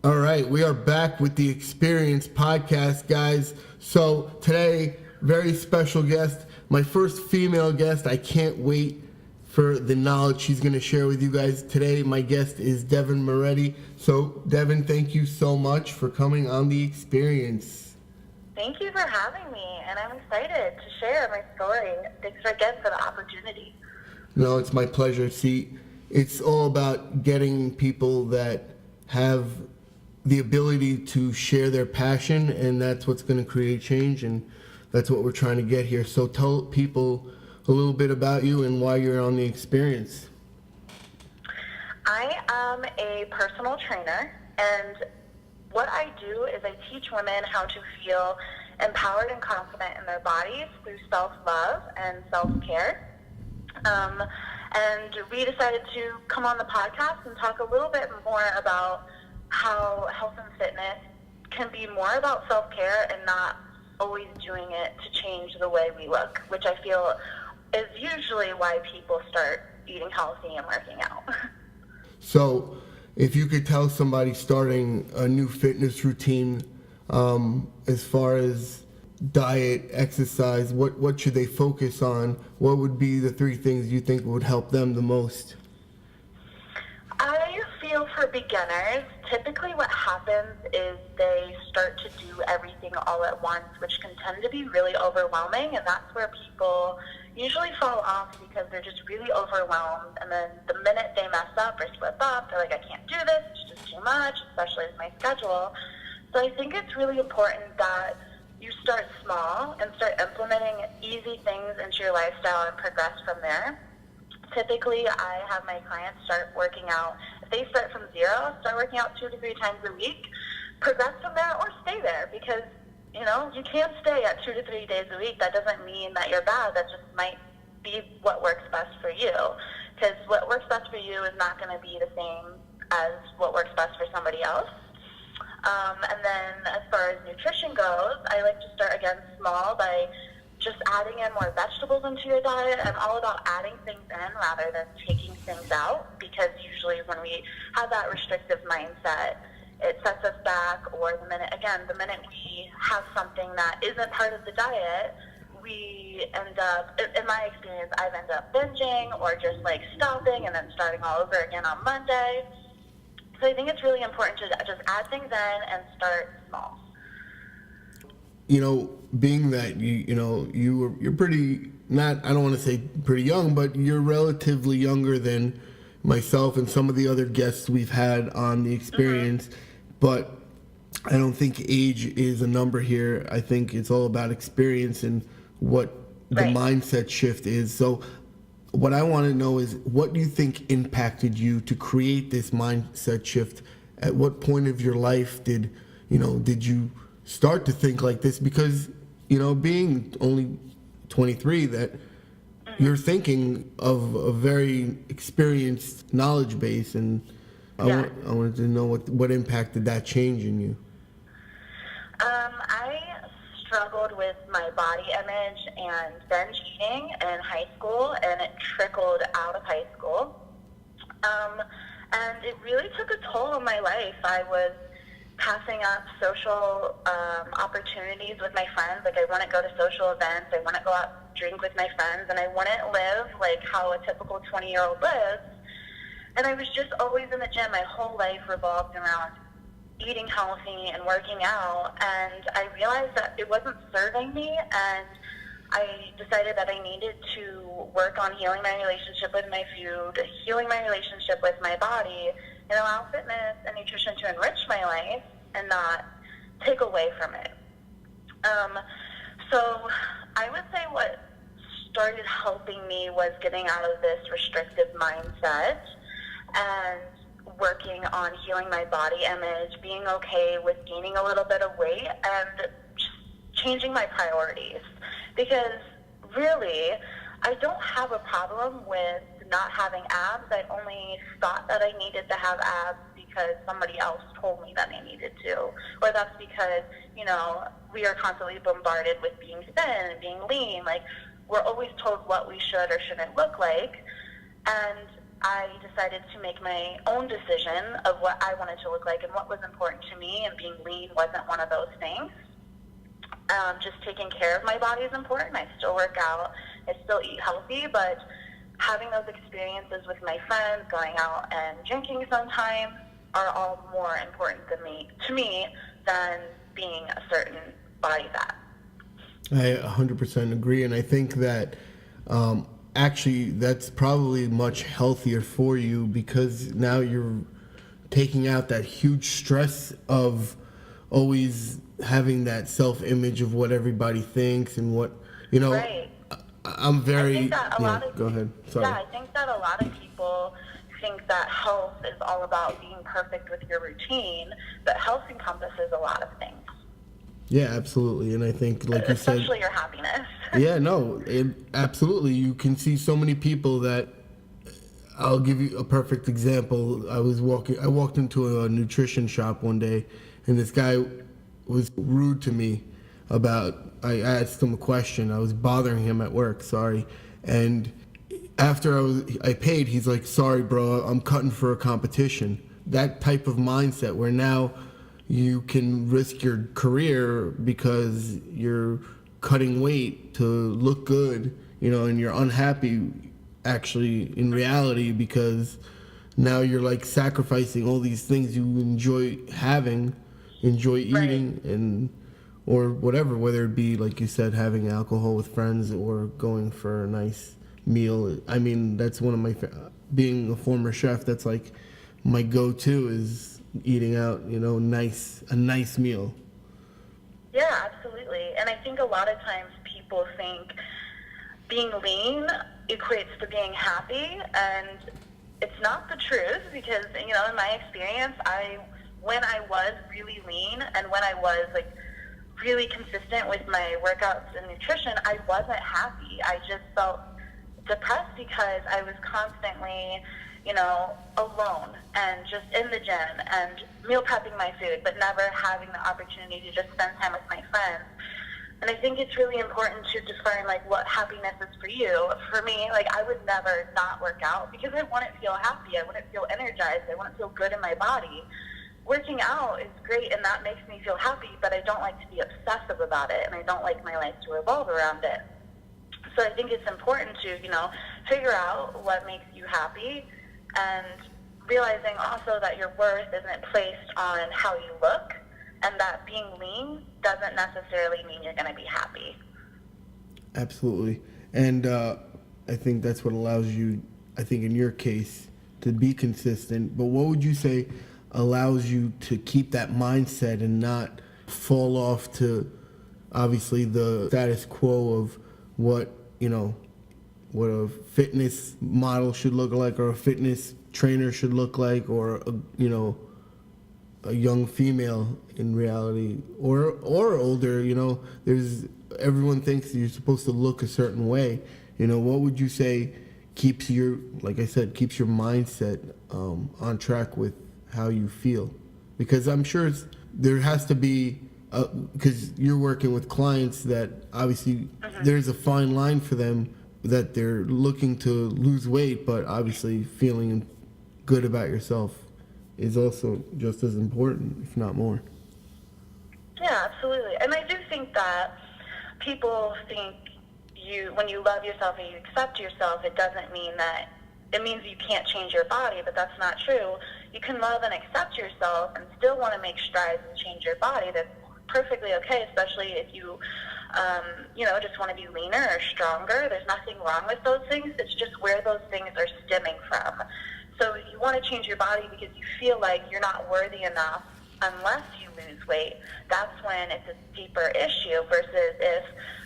All right, we are back with the Experience podcast, guys. So today, very special guest, my first female guest. I can't wait for the knowledge she's going to share with you guys today. My guest is Devon Moretti. So, Devon, thank you so much for coming on the Experience. Thank you for having me, and I'm excited to share my story. Thanks again for the opportunity. No, it's my pleasure. See, it's all about getting people that have the ability to share their passion, and that's what's going to create change, and that's what we're trying to get here. So tell people a little bit about you and why you're on the Experience. I am a personal trainer, and what I do is I teach women how to feel empowered and confident in their bodies through self-love and self-care. And we decided to come on the podcast and talk a little bit more about how health and fitness can be more about self-care and not always doing it to change the way we look, which I feel is usually why people start eating healthy and working out. So if you could tell somebody starting a new fitness routine, as far as diet, exercise, what should they focus on? What would be the 3 things you think would help them the most? I feel for beginners, typically what happens is they start to do everything all at once, which can tend to be really overwhelming, and that's where people usually fall off because they're just really overwhelmed, and then the minute they mess up or slip up, they're like, I can't do this, it's just too much, especially with my schedule. So I think it's really important that you start small and start implementing easy things into your lifestyle and progress from there. Typically, I have my clients start working out. If they start from zero, start working out 2 to 3 times a week, progress from there or stay there because, you know, you can't stay at 2 to 3 days a week. That doesn't mean that you're bad. That just might be what works best for you because what works best for you is not going to be the same as what works best for somebody else. And then as far as nutrition goes, I like to start again small by just adding in more vegetables into your diet. I'm all about adding things in rather than taking things out because usually when we have that restrictive mindset, it sets us back or the minute we have something that isn't part of the diet, we end up, in my experience, I've ended up binging or just like stopping and then starting all over again on Monday. So I think it's really important to just add things in and start small. You know, being that you're pretty, not, I don't want to say pretty young, but you're relatively younger than myself and some of the other guests we've had on the Experience. Mm-hmm. But I don't think age is a number here. I think it's all about experience and what the mindset shift is. So what I want to know is, what do you think impacted you to create this mindset shift? At what point of your life did you start to think like this? Because, being only 23, that you're thinking of a very experienced knowledge base, and I wanted to know what impacted that change in you. I struggled with my body image and binge eating in high school, and it trickled out of high school. And it really took a toll on my life. I was passing up social opportunities with my friends. Like, I wouldn't go to social events. I wouldn't go out drink with my friends, and I wouldn't live like how a typical 20-year-old lives. And I was just always in the gym. My whole life revolved around eating healthy and working out, and I realized that it wasn't serving me, and I decided that I needed to work on healing my relationship with my food, healing my relationship with my body, and allow fitness and nutrition to enrich my life and not take away from it. So I would say what started helping me was getting out of this restrictive mindset and working on healing my body image, being okay with gaining a little bit of weight, and just changing my priorities. Because really, I don't have a problem with not having abs. I only thought that I needed to have abs because somebody else told me that I needed to. Or that's because, we are constantly bombarded with being thin and being lean. Like, we're always told what we should or shouldn't look like. And I decided to make my own decision of what I wanted to look like and what was important to me, and being lean wasn't one of those things. Just taking care of my body is important. I still work out, I still eat healthy, but having those experiences with my friends, going out and drinking sometimes, are all more important to me than being a certain body fat. I 100% agree, and I think that actually that's probably much healthier for you, because now you're taking out that huge stress of always having that self-image of what everybody thinks and what, you know. Right. I'm very. I think that a lot of, go ahead. Sorry. Yeah, I think that a lot of people think that health is all about being perfect with your routine, but health encompasses a lot of things. Yeah, absolutely. And I think, like you said, especially your happiness. Yeah, no, absolutely. You can see so many people that. I'll give you a perfect example. I walked into a nutrition shop one day, and this guy was rude to me I asked him a question. I was bothering him at work, sorry. And after I paid, he's like, "Sorry, bro, I'm cutting for a competition." That type of mindset where now you can risk your career because you're cutting weight to look good, and you're unhappy actually in reality, because now you're like sacrificing all these things you enjoy eating, and or whatever, whether it be, like you said, having alcohol with friends or going for a nice meal. I mean, that's one of my being a former chef, that's like my go-to is eating out, a nice meal. Yeah, absolutely. And I think a lot of times people think being lean equates to being happy, and it's not the truth, because, in my experience, when I was really lean and when I was like really consistent with my workouts and nutrition, I wasn't happy. I just felt depressed because I was constantly, alone and just in the gym and meal prepping my food, but never having the opportunity to just spend time with my friends. And I think it's really important to define, like, what happiness is for you. For me, like, I would never not work out because I wouldn't feel happy. I wouldn't feel energized. I wouldn't feel good in my body. Working out is great, and that makes me feel happy, but I don't like to be obsessive about it, and I don't like my life to revolve around it. So I think it's important to, figure out what makes you happy, and realizing also that your worth isn't placed on how you look, and that being lean doesn't necessarily mean you're going to be happy. Absolutely. And I think that's what allows you, I think in your case, to be consistent. But what would you say allows you to keep that mindset and not fall off to, obviously, the status quo of what a fitness model should look like, or a fitness trainer should look like, or a young female in reality, or older, everyone thinks you're supposed to look a certain way. What would you say keeps your mindset on track with how you feel? Because I'm sure there has to be, because you're working with clients that obviously there's a fine line for them, that they're looking to lose weight, but obviously feeling good about yourself is also just as important, if not more. Yeah, absolutely. And I do think that people think when you love yourself and you accept yourself, it doesn't mean that it means you can't change your body, but that's not true. You can love and accept yourself and still want to make strides and change your body. That's perfectly okay, especially if you, just want to be leaner or stronger. There's nothing wrong with those things. It's just where those things are stemming from. So if you want to change your body because you feel like you're not worthy enough unless you lose weight, that's when it's a deeper issue, versus if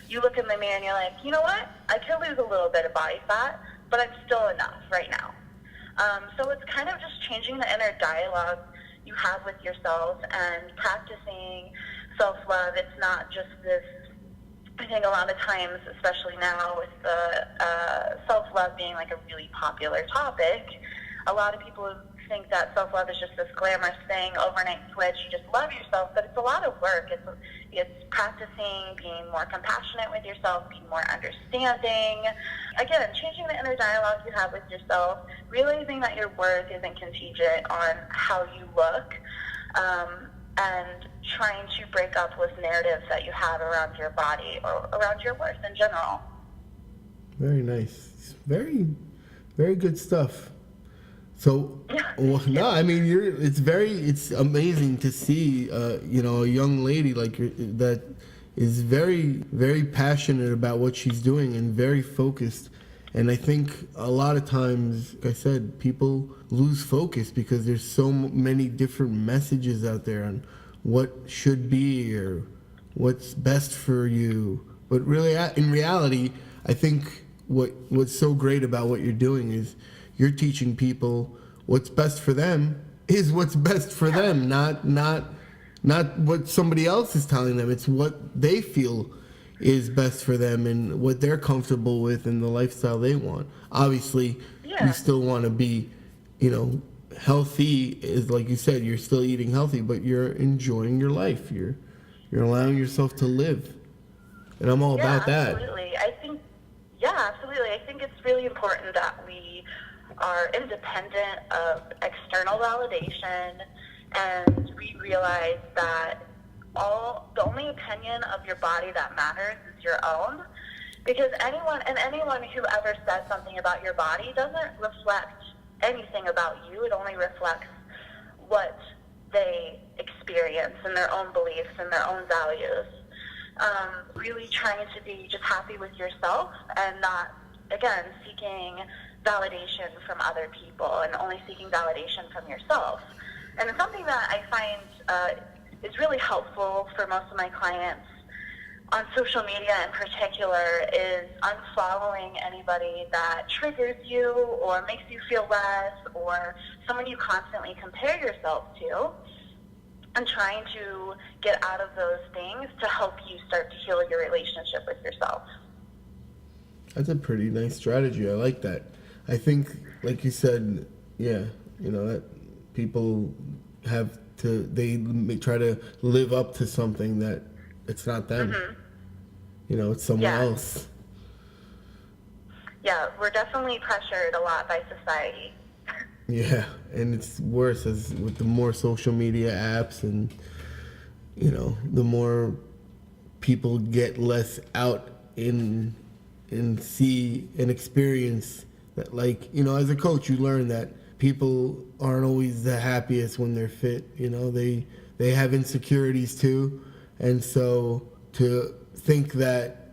you look in the mirror and you're like, you know what, I could lose a little bit of body fat, but I'm still enough right now. So it's kind of just changing the inner dialogue you have with yourself and practicing self-love. It's not just this, I think a lot of times, especially now with the self-love being like a really popular topic, a lot of people think that self-love is just this glamorous thing, overnight switch, you just love yourself, but it's a lot of work. It's practicing being more compassionate with yourself, being more understanding. Again, changing the inner dialogue you have with yourself, realizing that your worth isn't contingent on how you look, and trying to break up with narratives that you have around your body or around your worth in general. Very nice. Very, very good stuff. So, no, I mean, it's amazing to see, a young lady like that is very, very passionate about what she's doing and very focused. And I think a lot of times, like I said, people lose focus because there's so many different messages out there on what should be or what's best for you. But really, in reality, I think what's so great about what you're doing is you're teaching people what's best for them is what's best for them, not what somebody else is telling them. It's what they feel is best for them and what they're comfortable with and the lifestyle they want. Obviously, you still want to be, healthy. Is like you said, you're still eating healthy, but you're enjoying your life. You're allowing yourself to live, and I'm all about that. Absolutely. Absolutely. I think it's really important that we are independent of external validation, and we realize that the only opinion of your body that matters is your own, because anyone who ever says something about your body doesn't reflect anything about you. It only reflects what they experience and their own beliefs and their own values. Really trying to be just happy with yourself and not, again, seeking validation from other people and only seeking validation from yourself. And it's something that I find is really helpful for most of my clients on social media in particular is unfollowing anybody that triggers you or makes you feel less or someone you constantly compare yourself to, and trying to get out of those things to help you start to heal your relationship with yourself. That's a pretty nice strategy. I like that. I think, like you said, that people have to, they try to live up to something that it's not them. Mm-hmm. It's someone else. Yeah, we're definitely pressured a lot by society. Yeah, and it's worse with the more social media apps and, the more people get less out and see and experience that, as a coach, you learn that people aren't always the happiest when they're fit. They have insecurities too. And so to think that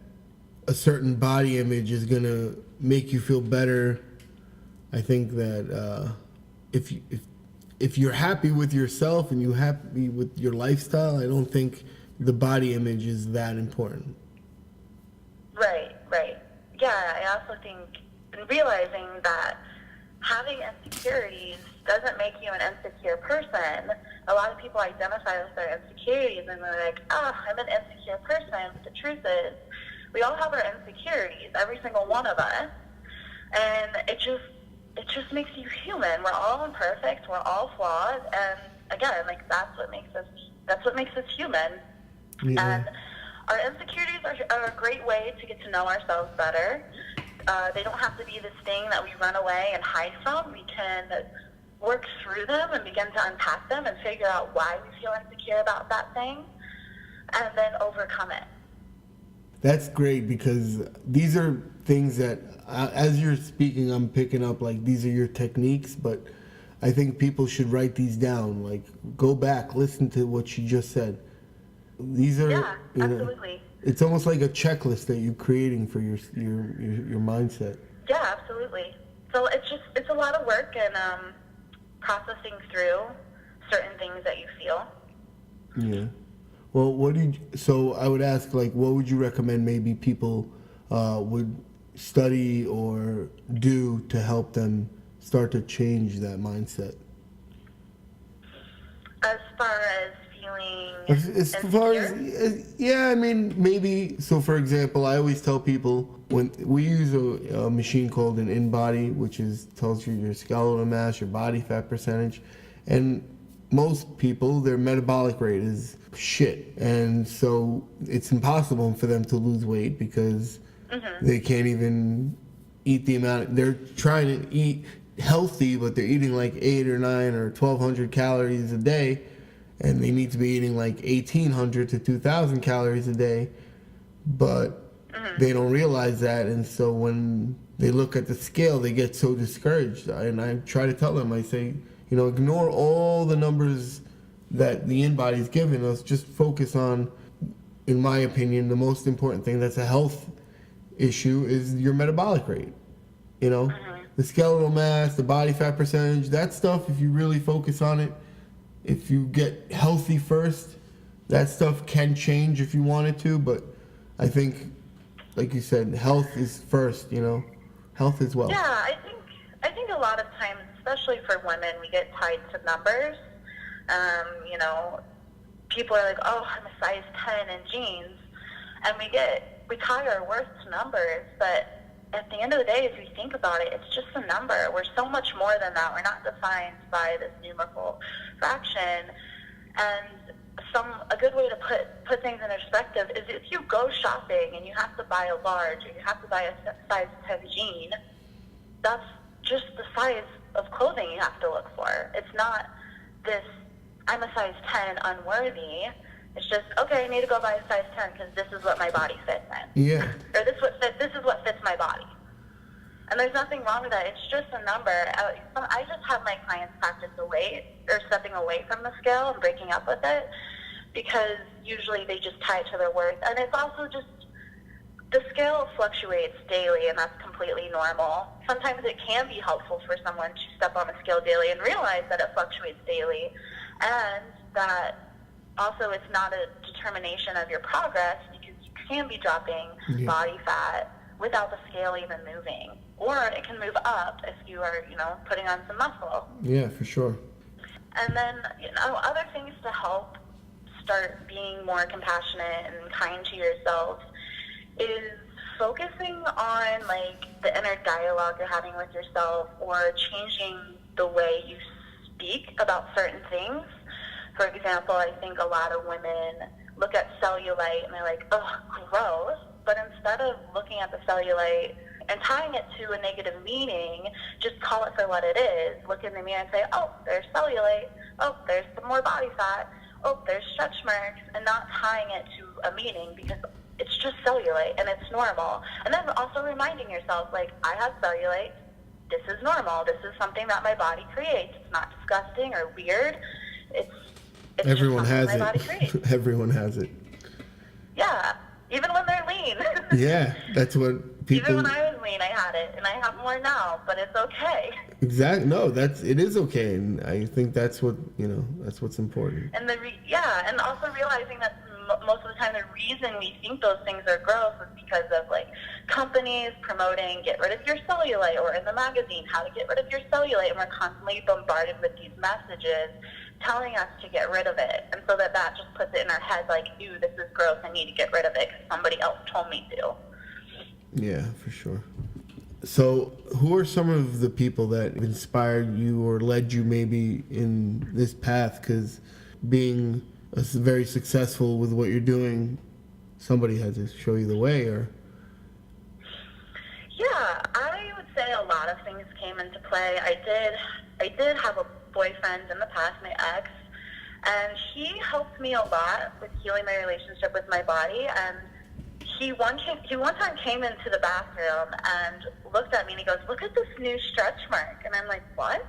a certain body image is going to make you feel better, I think that if you're happy with yourself and you're happy with your lifestyle, I don't think the body image is that important. Right. Yeah, I also think realizing that having insecurities doesn't make you an insecure person. A lot of people identify with their insecurities and they're like, I'm an insecure person. But the truth is, we all have our insecurities, every single one of us. And it just makes you human. We're all imperfect. We're all flawed. And again, that's what makes us human. Yeah. And our insecurities are a great way to get to know ourselves better. They don't have to be this thing that we run away and hide from. We can work through them and begin to unpack them and figure out why we feel insecure about that thing and then overcome it. That's great, because these are things that, as you're speaking, I'm picking up, these are your techniques, but I think people should write these down. Go back, listen to what you just said. These are, absolutely. It's almost like a checklist that you're creating for your mindset. Yeah, absolutely. So it's a lot of work and processing through certain things that you feel. Yeah. Well, so I would ask, what would you recommend maybe people would study or do to help them start to change that mindset? As far as feeling feeling As far as, yeah, I mean, maybe. So, for example, I always tell people when we use a machine called an InBody, which tells you your skeletal mass, your body fat percentage, and most people, their metabolic rate is shit, and so it's impossible for them to lose weight because they can't even eat the amount. They're trying to eat healthy, but they're eating like 8 or 9 or 1,200 calories a day, and they need to be eating like 1,800 to 2,000 calories a day, but they don't realize that, and so when they look at the scale, they get so discouraged. And I try to tell them, I say, ignore all the numbers that the InBody's giving us. Just focus on, in my opinion, the most important thing that's a health issue is your metabolic rate. The skeletal mass, the body fat percentage, that stuff, if you really focus on it, if you get healthy first, that stuff can change if you wanted to, but I think, like you said, health is first, health is wealth. Yeah, I think a lot of times, especially for women, we get tied to numbers. People are like, oh, I'm a size 10 in jeans, and we tie our worth to numbers, but at the end of the day, if you think about it, it's just a number. We're so much more than that. We're not defined by this numerical fraction. And a good way to put things in perspective is if you go shopping and you have to buy a large or you have to buy a size 10 jean, that's just the size of clothing you have to look for. It's not this, I'm a size 10 unworthy. It's just, okay, I need to go buy a size 10 because this is what my body fits in. Yeah. Or this is what fits my body. And there's nothing wrong with that. It's just a number. I just have my clients practice the weight or stepping away from the scale and breaking up with it because usually they just tie it to their worth. And it's also just, the scale fluctuates daily, and that's completely normal. Sometimes it can be helpful for someone to step on the scale daily and realize that it fluctuates daily, and that also it's not a determination of your progress because you can be dropping body fat without the scale even moving. Or it can move up if you are, putting on some muscle. Yeah, for sure. And then, other things to help start being more compassionate and kind to yourself is focusing on, the inner dialogue you're having with yourself or changing the way you speak about certain things. For example, I think a lot of women look at cellulite and they're like, oh, gross. But instead of looking at the cellulite and tying it to a negative meaning, just call it for what it is. Look in the mirror and say, oh, there's cellulite. Oh, there's some more body fat. Oh, there's stretch marks. And not tying it to a meaning because it's just cellulite and it's normal. And then also reminding yourself, I have cellulite. This is normal. This is something that my body creates. It's not disgusting or weird. It's Everyone just has my body creates. it. Everyone has it. Yeah, even when they're lean. Yeah, that's what people. Even when I was lean, I had it, and I have more now, but it's okay. Exactly. No, it is okay, and I think that's what that's what's important. And and also realizing that most of the time the reason we think those things are gross is because of companies promoting get rid of your cellulite, or in the magazine how to get rid of your cellulite, and we're constantly bombarded with these messages telling us to get rid of it, and so that just puts it in our head ew, this is gross, I need to get rid of it because somebody else told me to. Yeah, for sure. So who are some of the people that inspired you or led you maybe in this path? Because being very successful with what you're doing, somebody had to show you the way, or? Yeah, I would say a lot of things came into play. I did have a boyfriend in the past, my ex, and he helped me a lot with healing my relationship with my body. And he one time came into the bathroom and looked at me and he goes, look at this new stretch mark. And I'm like, what?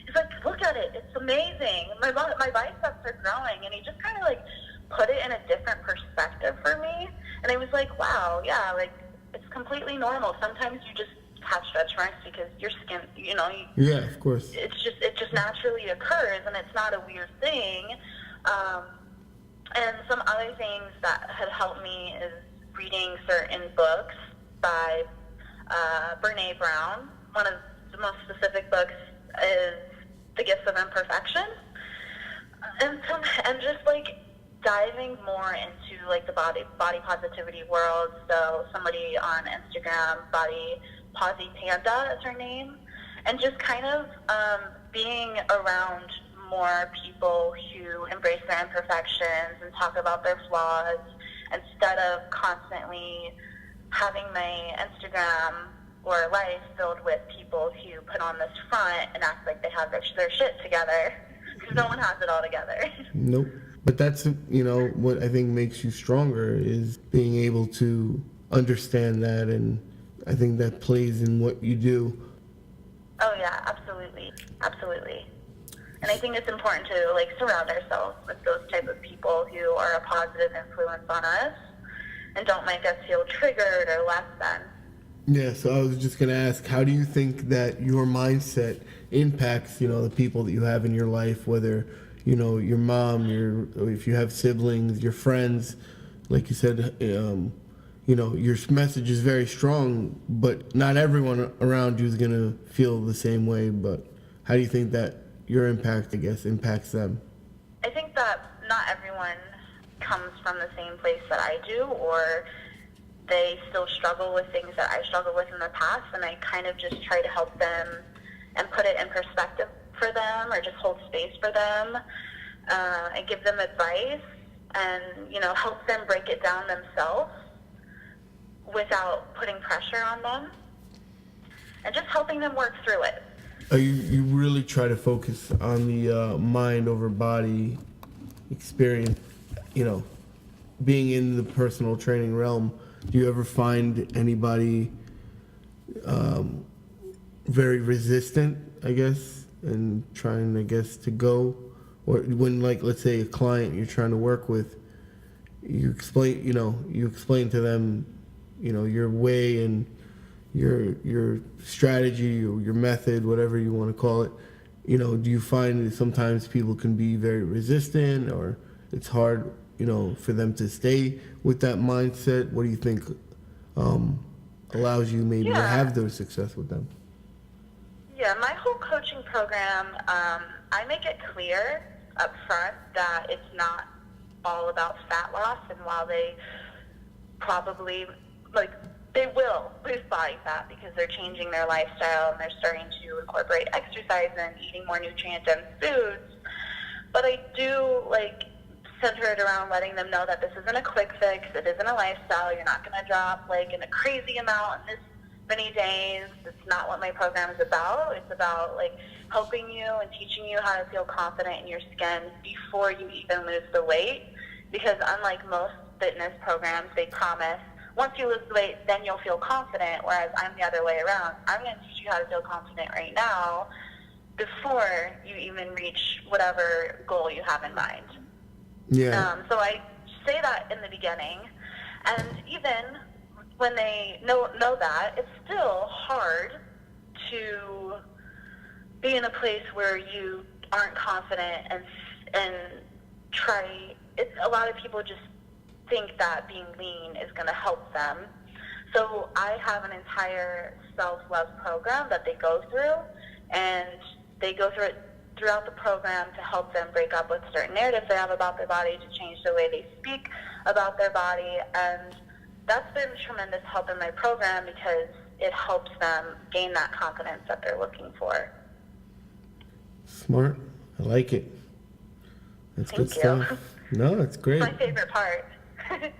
He's like, look at it, it's amazing. My biceps are growing. And he just kind of put it in a different perspective for me. And I was like, wow, yeah, it's completely normal. Sometimes you just have stretch marks because your skin, Yeah, of course. it just naturally occurs, and it's not a weird thing. And some other things that had helped me is reading certain books by Brene Brown. One of the most specific books is The Gifts of Imperfection. And just like diving more into like the body positivity world. So somebody on Instagram, Body Posy Panda is her name, and just kind of being around more people who embrace their imperfections and talk about their flaws instead of constantly having my Instagram or life filled with people who put on this front and act like they have their shit together, because no one has it all together. Nope. But that's, what I think makes you stronger is being able to understand that, and I think that plays in what you do. Oh yeah, absolutely, absolutely. And I think it's important to like surround ourselves with those type of people who are a positive influence on us and don't make us feel triggered or less than. Yeah, so I was just going to ask, how do you think that your mindset impacts, the people that you have in your life, whether, your mom, if you have siblings, your friends, like you said, your message is very strong, but not everyone around you is going to feel the same way. But how do you think that your impact, I guess, impacts them? I think that not everyone comes from the same place that I do, or they still struggle with things that I struggled with in the past, and I kind of just try to help them and put it in perspective for them, or just hold space for them, and give them advice, and help them break it down themselves without putting pressure on them, and just helping them work through it. You really try to focus on the mind over body experience, being in the personal training realm. Do you ever find anybody very resistant, I guess, and trying, I guess, to go? Or when, like, let's say a client you're trying to work with, you explain to them, your way and your strategy or your method, whatever you want to call it. Do you find that sometimes people can be very resistant, or it's hard, for them to stay with that mindset? What do you think allows you maybe to have those success with them? Yeah, my whole coaching program, I make it clear up front that it's not all about fat loss, and while they probably, they will lose body fat because they're changing their lifestyle and they're starting to incorporate exercise and eating more nutrient-dense foods. But I do, center it around letting them know that this isn't a quick fix. It isn't a lifestyle. You're not going to drop, in a crazy amount in this many days. It's not what my program is about. It's about, helping you and teaching you how to feel confident in your skin before you even lose the weight. Because unlike most fitness programs, they promise once you lose the weight, then you'll feel confident, whereas I'm the other way around. I'm going to teach you how to feel confident right now before you even reach whatever goal you have in mind. Yeah. So I say that in the beginning, and even when they know that, it's still hard to be in a place where you aren't confident and try. A lot of people just think that being lean is going to help them. So I have an entire self-love program that they go through, and they go through it throughout the program to help them break up with certain narratives they have about their body, to change the way they speak about their body. And that's been tremendous help in my program because it helps them gain that confidence that they're looking for. Smart. I like it. That's good stuff. No, it's great. It's my favorite part.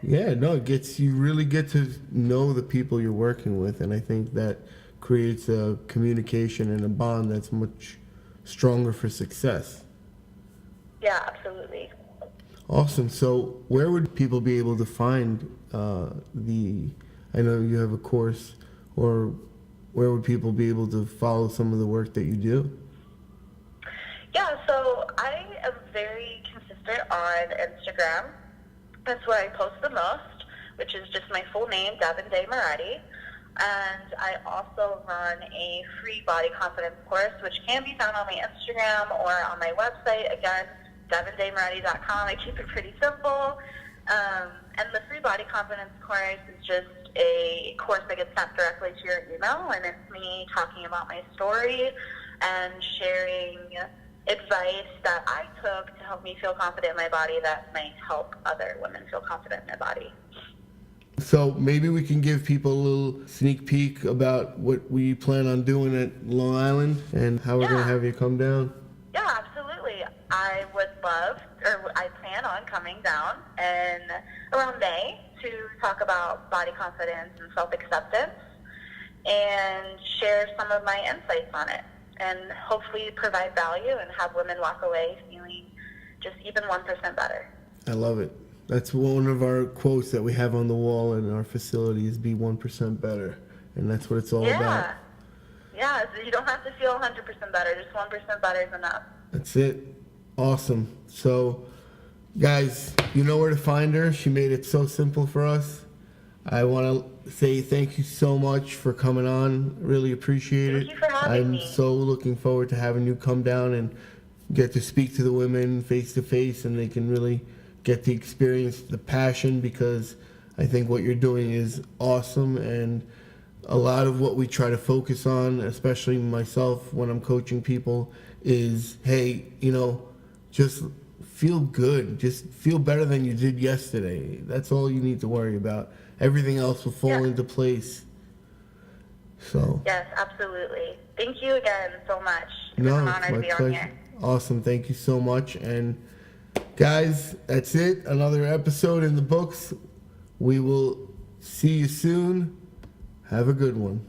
Yeah, no, you really get to know the people you're working with, and I think that creates a communication and a bond that's much stronger for success. Yeah, absolutely. Awesome. So where would people be able to find I know you have a course, or where would people be able to follow some of the work that you do? Yeah, so I am very consistent on Instagram. That's where I post the most, which is just my full name, Devon Moretti. And I also run a free body confidence course, which can be found on my Instagram or on my website. Again, devondaymoretti.com. I keep it pretty simple. And the free body confidence course is just a course that gets sent directly to your email, and it's me talking about my story and sharing advice that I took to help me feel confident in my body that might help other women feel confident in their body. So maybe we can give people a little sneak peek about what we plan on doing at Long Island and how we're going to have you come down. Yeah, absolutely. I would love, or I plan on coming down in around May to talk about body confidence and self-acceptance and share some of my insights on it and hopefully provide value and have women walk away feeling just even 1% better. I love it. That's one of our quotes that we have on the wall in our facility is be 1% better. And that's what it's all about. Yeah, so you don't have to feel 100% better. Just 1% better is enough. That's it. Awesome. So, guys, you know where to find her. She made it so simple for us. I want to say thank you so much for coming on. Really appreciate it. Thank you for having me. I'm so looking forward to having you come down and get to speak to the women face to face, and they can really get to experience the passion, because I think what you're doing is awesome. And a lot of what we try to focus on, especially myself when I'm coaching people, is, hey, just feel good. Just feel better than you did yesterday. That's all you need to worry about. Everything else will fall into place. So. Yes, absolutely. Thank you again so much. It No, was an it's honor to my be on pleasure. here. Awesome. Thank you so much. And guys, that's it. Another episode in the books. We will see you soon. Have a good one.